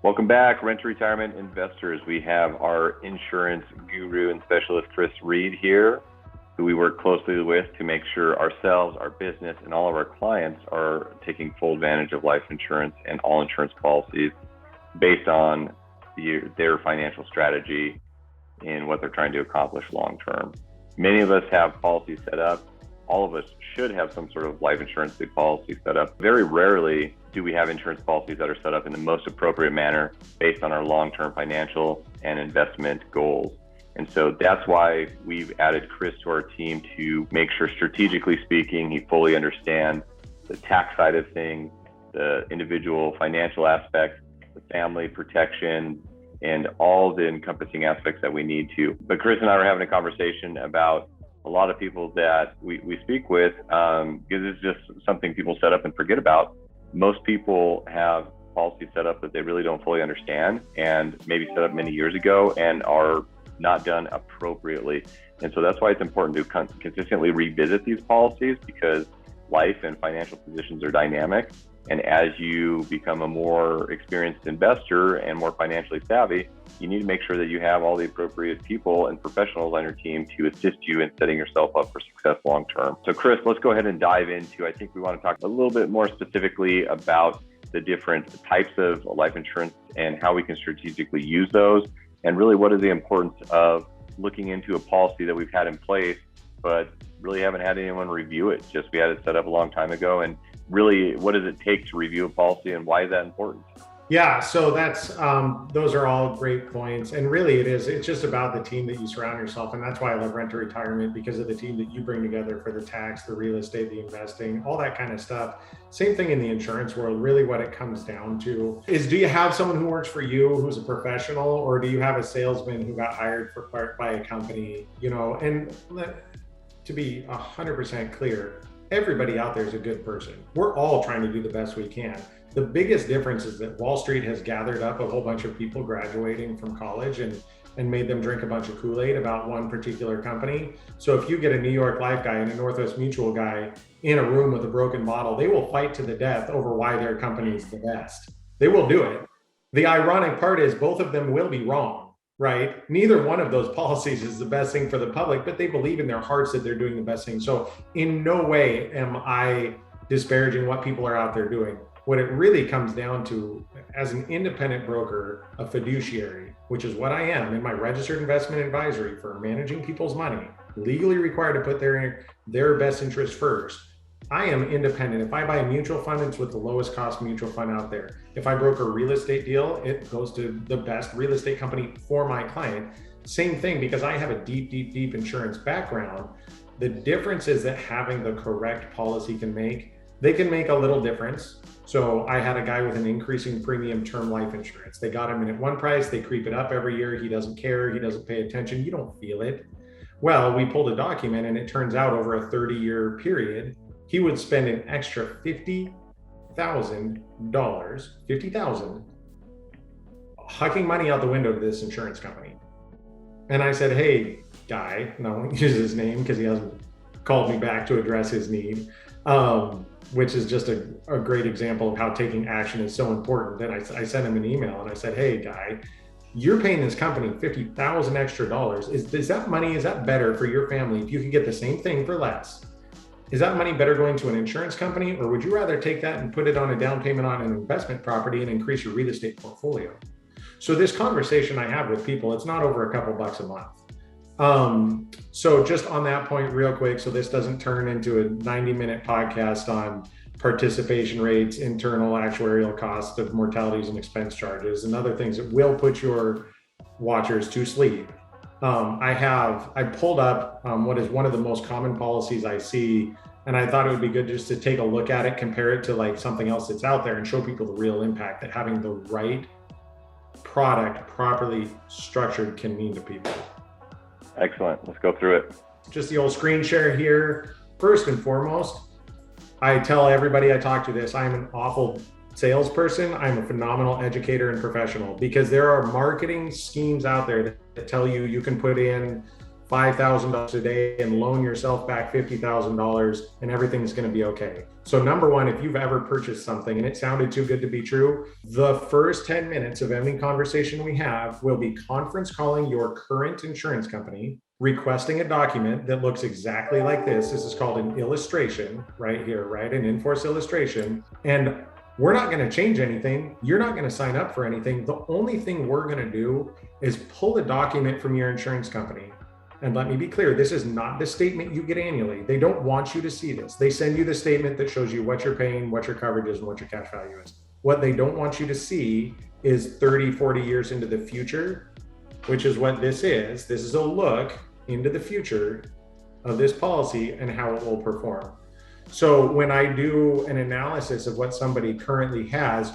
Welcome back, Rent to Retirement investors. We have our insurance guru and specialist, Chris Reed here, who we work closely with to make sure ourselves, our business, and all of our clients are taking full advantage of life insurance and all insurance policies based on their financial strategy and what they're trying to accomplish long term. Many of us have policies set up. All of us should have some sort of life insurance policy set up. Very rarely do we have insurance policies that are set up in the most appropriate manner based on our long-term financial and investment goals. And so that's why we've added Chris to our team to make sure, strategically speaking, he fully understands the tax side of things, the individual financial aspects, the family protection, and all the encompassing aspects that we need to. But Chris and I were having a conversation about a lot of people that we speak with, because it's just something people set up and forget about. Most people have policies set up that they really don't fully understand and maybe set up many years ago and are not done appropriately. And so that's why it's important to consistently revisit these policies, because life and financial positions are dynamic. And as you become a more experienced investor and more financially savvy, you need to make sure that you have all the appropriate people and professionals on your team to assist you in setting yourself up for success long term. So Chris, let's go ahead and dive into, I think we want to talk a little bit more specifically about the different types of life insurance and how we can strategically use those, and really what is the importance of looking into a policy that we've had in place, but really haven't had anyone review it. Just we had it set up a long time ago, and really, what does it take to review a policy and why is that important? Yeah, so that's those are all great points. And really it's just about the team that you surround yourself. And that's why I love Rent to Retirement, because of the team that you bring together for the tax, the real estate, the investing, all that kind of stuff. Same thing in the insurance world. Really what it comes down to is, do you have someone who works for you who's a professional, or do you have a salesman who got hired by a company? And to be 100% clear, everybody out there is a good person. We're all trying to do the best we can. The biggest difference is that Wall Street has gathered up a whole bunch of people graduating from college and made them drink a bunch of Kool-Aid about one particular company. So if you get a New York Life guy and a Northwest Mutual guy in a room with a broken bottle, they will fight to the death over why their company is the best. They will do it. The ironic part is both of them will be wrong, right? Neither one of those policies is the best thing for the public, but they believe in their hearts that they're doing the best thing. So in no way am I disparaging what people are out there doing. What it really comes down to, as an independent broker, a fiduciary, which is what I am in my registered investment advisory firm, managing people's money, legally required to put their best interest first. I am independent. If I buy a mutual fund, it's with the lowest cost mutual fund out there. If I broker a real estate deal, it goes to the best real estate company for my client. Same thing, because I have a deep insurance background. The difference is that having the correct policy they can make a little difference. So I had a guy with an increasing premium term life insurance. They got him in at one price, they creep it up every year. He doesn't care, he doesn't pay attention, you don't feel it. Well, we pulled a document and it turns out over a 30-year period, he would spend an extra $50,000, hucking money out the window to this insurance company. And I said, hey, guy, and I won't use his name because he hasn't called me back to address his need, which is just a great example of how taking action is so important. Then I sent him an email and I said, hey, guy, you're paying this company $50,000 extra. Is that better for your family if you could get the same thing for less? Is that money better going to an insurance company, or would you rather take that and put it on a down payment on an investment property and increase your real estate portfolio? So this conversation I have with people, it's not over a couple bucks a month. So just on that point real quick, so this doesn't turn into a 90-minute podcast on participation rates, internal actuarial costs of mortalities and expense charges, and other things that will put your watchers to sleep. I pulled up what is one of the most common policies I see, and I thought it would be good just to take a look at it, compare it to like something else that's out there, and show people the real impact that having the right product properly structured can mean to people. Excellent. Let's go through it. Just the old screen share here. First and foremost, I tell everybody I talk to this, I am an awful salesperson. I'm a phenomenal educator and professional, because there are marketing schemes out there that tell you you can put in $5,000 a day and loan yourself back $50,000 and everything's going to be okay. So number one, if you've ever purchased something and it sounded too good to be true, the first 10 minutes of any conversation we have will be conference calling your current insurance company, requesting a document that looks exactly like this. This is called an illustration right here, right? An in-force illustration. And we're not going to change anything. You're not going to sign up for anything. The only thing we're going to do is pull a document from your insurance company. And let me be clear, this is not the statement you get annually. They don't want you to see this. They send you the statement that shows you what you're paying, what your coverage is, and what your cash value is. What they don't want you to see is 30, 40 years into the future, which is what this is. This is a look into the future of this policy and how it will perform. So when I do an analysis of what somebody currently has,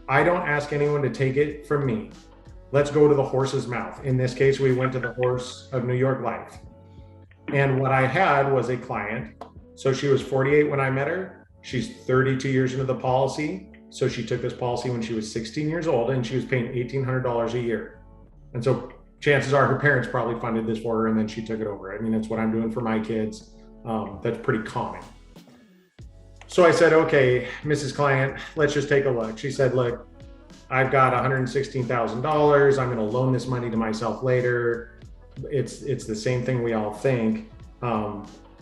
I don't ask anyone to take it from me. Let's go to the horse's mouth. In this case, we went to the horse of New York Life. And what I had was a client. So she was 48 when I met her. She's 32 years into the policy. So she took this policy when she was 16 years old and she was paying $1,800 a year. And so chances are her parents probably funded this for her and then she took it over. I mean, that's what I'm doing for my kids. That's pretty common. So I said, okay, Mrs. Client, let's just take a look. She said, look, I've got $116,000. I'm going to loan this money to myself later. It's the same thing we all think.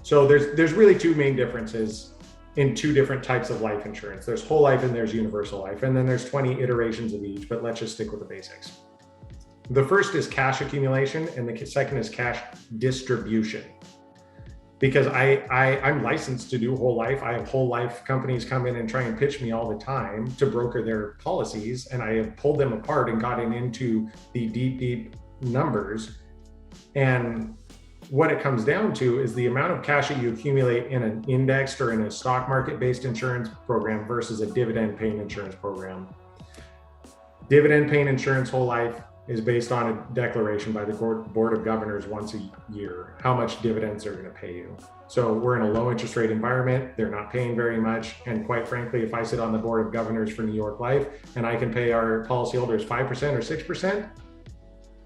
So there's really two main differences in two different types of life insurance. There's whole life and there's universal life. And then there's 20 iterations of each, but let's just stick with the basics. The first is cash accumulation and the second is cash distribution. Because I'm licensed to do whole life. I have whole life companies come in and try and pitch me all the time to broker their policies. And I have pulled them apart and gotten into the deep numbers. And what it comes down to is the amount of cash that you accumulate in an indexed or in a stock market based insurance program versus a dividend paying insurance program. Dividend paying insurance whole life is based on a declaration by the Board of Governors once a year, how much dividends they're going to pay you. So we're in a low interest rate environment. They're not paying very much. And quite frankly, if I sit on the Board of Governors for New York Life and I can pay our policyholders 5% or 6%,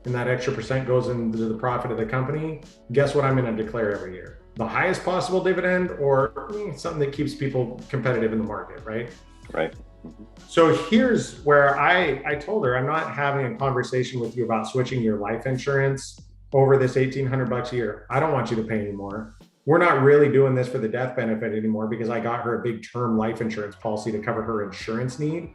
and that extra percent goes into the profit of the company, guess what I'm going to declare every year? The highest possible dividend or something that keeps people competitive in the market, right? Right. So here's where I told her, I'm not having a conversation with you about switching your life insurance over this $1,800 a year. I don't want you to pay anymore. We're not really doing this for the death benefit anymore because I got her a big term life insurance policy to cover her insurance need.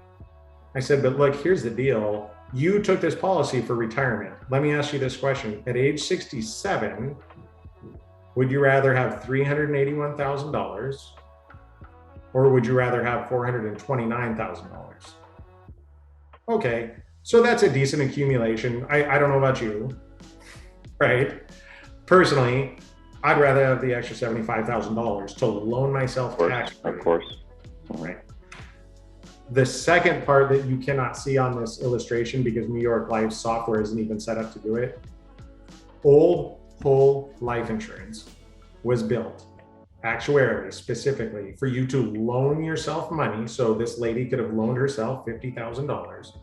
I said, but look, here's the deal. You took this policy for retirement. Let me ask you this question. At age 67, would you rather have $381,000 or would you rather have $429,000? Okay, so that's a decent accumulation. I don't know about you, right? Personally, I'd rather have the extra $75,000 to loan myself tax free. Of course. Right. The second part that you cannot see on this illustration because New York Life software isn't even set up to do it, old whole life insurance was built actuarially specifically for you to loan yourself money. So this lady could have loaned herself $50,000.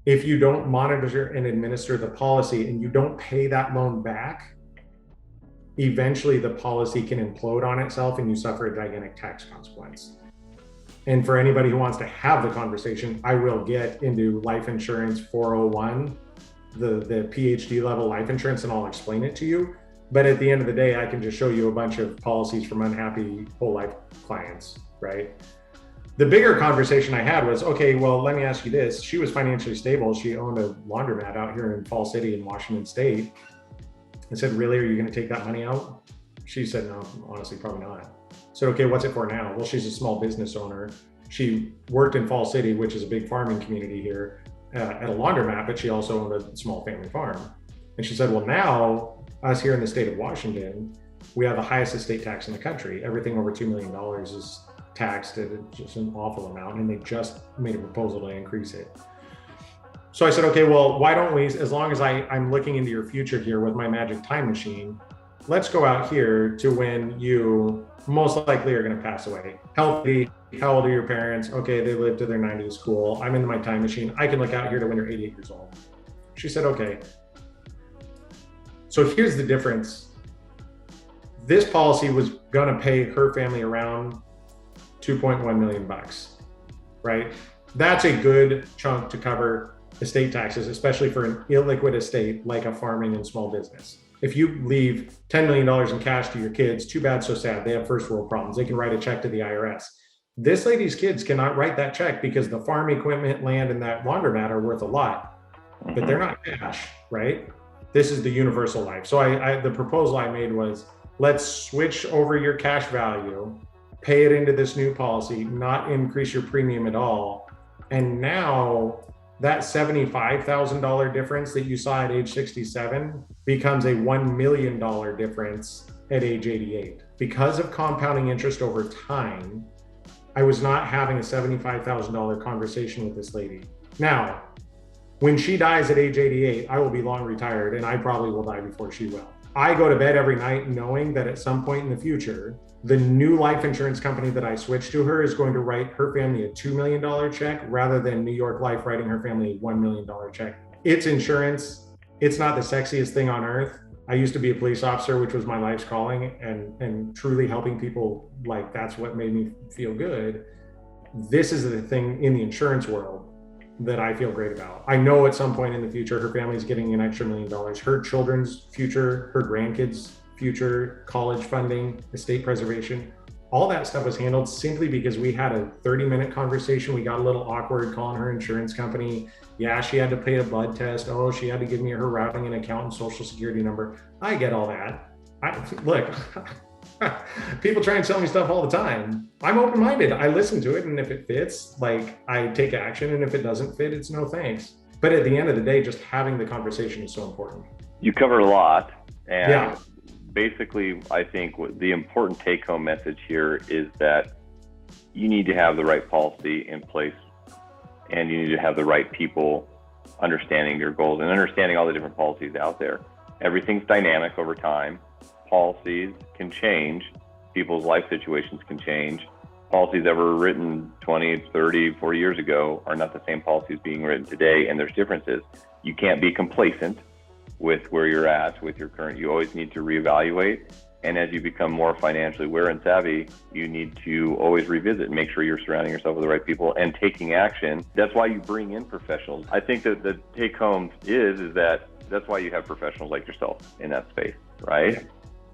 If you don't monitor and administer the policy and you don't pay that loan back, eventually the policy can implode on itself and you suffer a gigantic tax consequence. And for anybody who wants to have the conversation, I will get into life insurance 401, the PhD level life insurance, and I'll explain it to you. But at the end of the day, I can just show you a bunch of policies from unhappy whole life clients, right? The bigger conversation I had was, okay, well, let me ask you this. She was financially stable. She owned a laundromat out here in Fall City in Washington State. I said, really, are you going to take that money out? She said, no, honestly, probably not. I said, okay, what's it for now? Well, she's a small business owner. She worked in Fall City, which is a big farming community here, at a laundromat, but she also owned a small family farm. And she said, well, now us here in the state of Washington, we have the highest estate tax in the country. Everything over $2 million is taxed at just an awful amount. And they just made a proposal to increase it. So I said, okay, well, why don't we, as long as I'm looking into your future here with my magic time machine, let's go out here to when you most likely are going to pass away. Healthy, how old are your parents? Okay, they lived to their 90s, cool. I'm into my time machine. I can look out here to when you're 88 years old. She said, okay. So here's the difference. This policy was going to pay her family around 2.1 million bucks, right? That's a good chunk to cover estate taxes, especially for an illiquid estate like a farming and small business. If you leave $10 million in cash to your kids, too bad, so sad. They have first world problems. They can write a check to the IRS. This lady's kids cannot write that check because the farm equipment, land, and that laundromat are worth a lot, but they're not cash, right? This is the universal life. So the proposal I made was, let's switch over your cash value, pay it into this new policy, not increase your premium at all. And now that $75,000 difference that you saw at age 67 becomes a $1 million difference at age 88. Because of compounding interest over time, I was not having a $75,000 conversation with this lady. Now, when she dies at age 88, I will be long retired and I probably will die before she will. I go to bed every night knowing that at some point in the future, the new life insurance company that I switched to her is going to write her family a $2 million check rather than New York Life writing her family a $1 million check. It's insurance. It's not the sexiest thing on earth. I used to be a police officer, which was my life's calling, and truly helping people, like, that's what made me feel good. This is the thing in the insurance world that I feel great about. I know at some point in the future, her family's getting an extra $1 million. Her children's future, her grandkids' future, college funding, estate preservation, all that stuff was handled simply because we had a 30-minute conversation. We got a little awkward calling her insurance company. Yeah, she had to pay a blood test. Oh, she had to give me her routing and account and social security number. I get all that. Look, people try and sell me stuff all the time. I'm open-minded. I listen to it, and if it fits, like, I take action, and if it doesn't fit, it's no thanks. But at the end of the day, just having the conversation is so important. You covered a lot, and yeah. Basically, I think the important take-home message here is that you need to have the right policy in place, and you need to have the right people understanding your goals and understanding all the different policies out there. Everything's dynamic over time. Policies can change. People's life situations can change. Policies that were written 20, 30, 40 years ago are not the same policies being written today, and there's differences. You can't be complacent with where you're at with your current. You always need to reevaluate, and as you become more financially aware and savvy, you need to always revisit and make sure you're surrounding yourself with the right people and taking action. That's why you bring in professionals. I think that the take home is that that's why you have professionals like yourself in that space, right?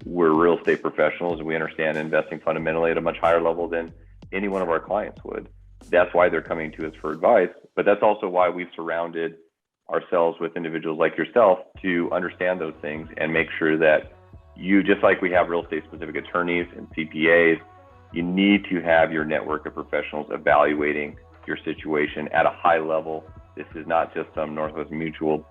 We're real estate professionals, and we understand investing fundamentally at a much higher level than any one of our clients would. That's why they're coming to us for advice, but that's also why we've surrounded ourselves with individuals like yourself to understand those things and make sure that you, just like we have real estate specific attorneys and CPAs, you need to have your network of professionals evaluating your situation at a high level. This is not just some Northwest Mutual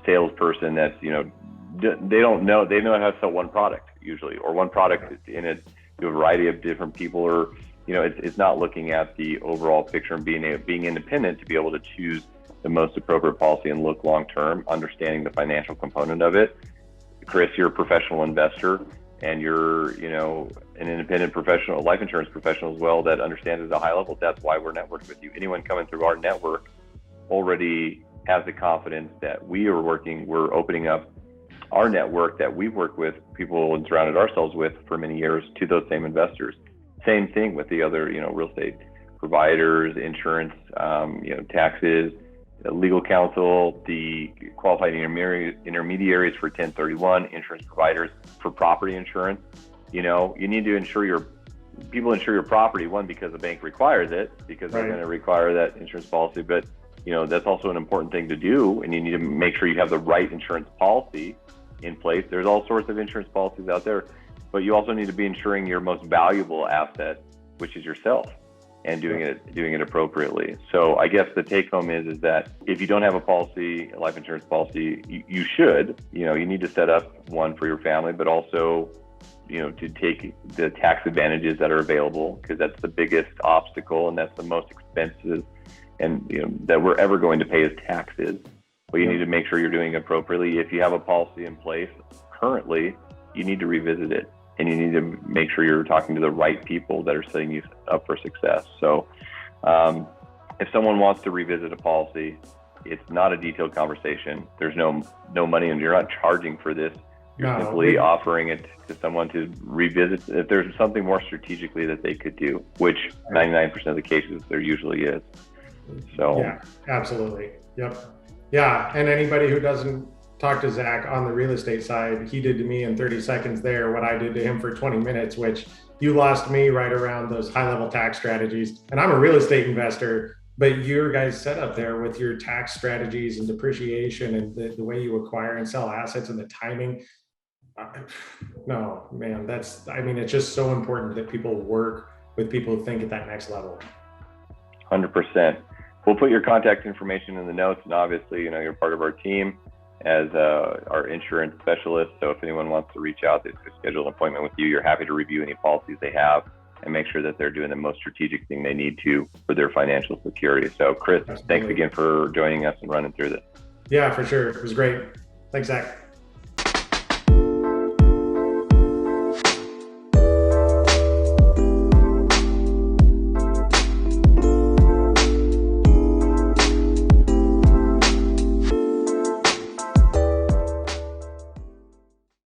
salesperson that's, they don't know, they know how to sell one product usually, or one product in a variety of different people, or, it's not looking at the overall picture and being independent to be able to choose the most appropriate policy and look long-term, understanding the financial component of it. Chris, you're a professional investor, and you're, an independent professional, life insurance professional as well, that understands at a high level. That's why we're networked with you. Anyone coming through our network already has the confidence that we're opening up our network that we've worked with people and surrounded ourselves with for many years to those same investors. Same thing with the other, real estate providers, insurance, taxes, legal counsel, the qualified intermediaries for 1031, insurance providers for property insurance. You need to insure your property, one, because the bank requires it, because they're going to require that insurance policy, but that's also an important thing to do, and you need to make sure you have the right insurance policy in place. There's all sorts of insurance policies out there, but you also need to be insuring your most valuable asset, which is yourself, and doing it appropriately. So I guess the take home is that if you don't have a life insurance policy, you should, you need to set up one for your family, but also, to take the tax advantages that are available, because that's the biggest obstacle, and that's the most expensive, and that we're ever going to pay is taxes. But you need to make sure you're doing it appropriately. If you have a policy in place currently, you need to revisit it, and you need to make sure you're talking to the right people that are setting you up for success. So if someone wants to revisit a policy, it's not a detailed conversation. There's no money, and you're not charging for this. You're No, simply offering it to someone to revisit if there's something more strategically that they could do, which 99% of the cases there usually is. So yeah, absolutely. Yep. Yeah. And anybody who doesn't talk to Zach on the real estate side, he did to me in 30 seconds there what I did to him for 20 minutes, which you lost me right around those high level tax strategies. And I'm a real estate investor, but your guys set up there with your tax strategies and depreciation and the way you acquire and sell assets and the timing. No, man, it's just so important that people work with people who think at that next level. 100%. We'll put your contact information in the notes, and obviously, you're part of our team as our insurance specialist. So if anyone wants to reach out to schedule an appointment with you, you're happy to review any policies they have and make sure that they're doing the most strategic thing they need to for their financial security. So Chris, Thanks again for joining us and running through this. Yeah, for sure. It was great. Thanks, Zach.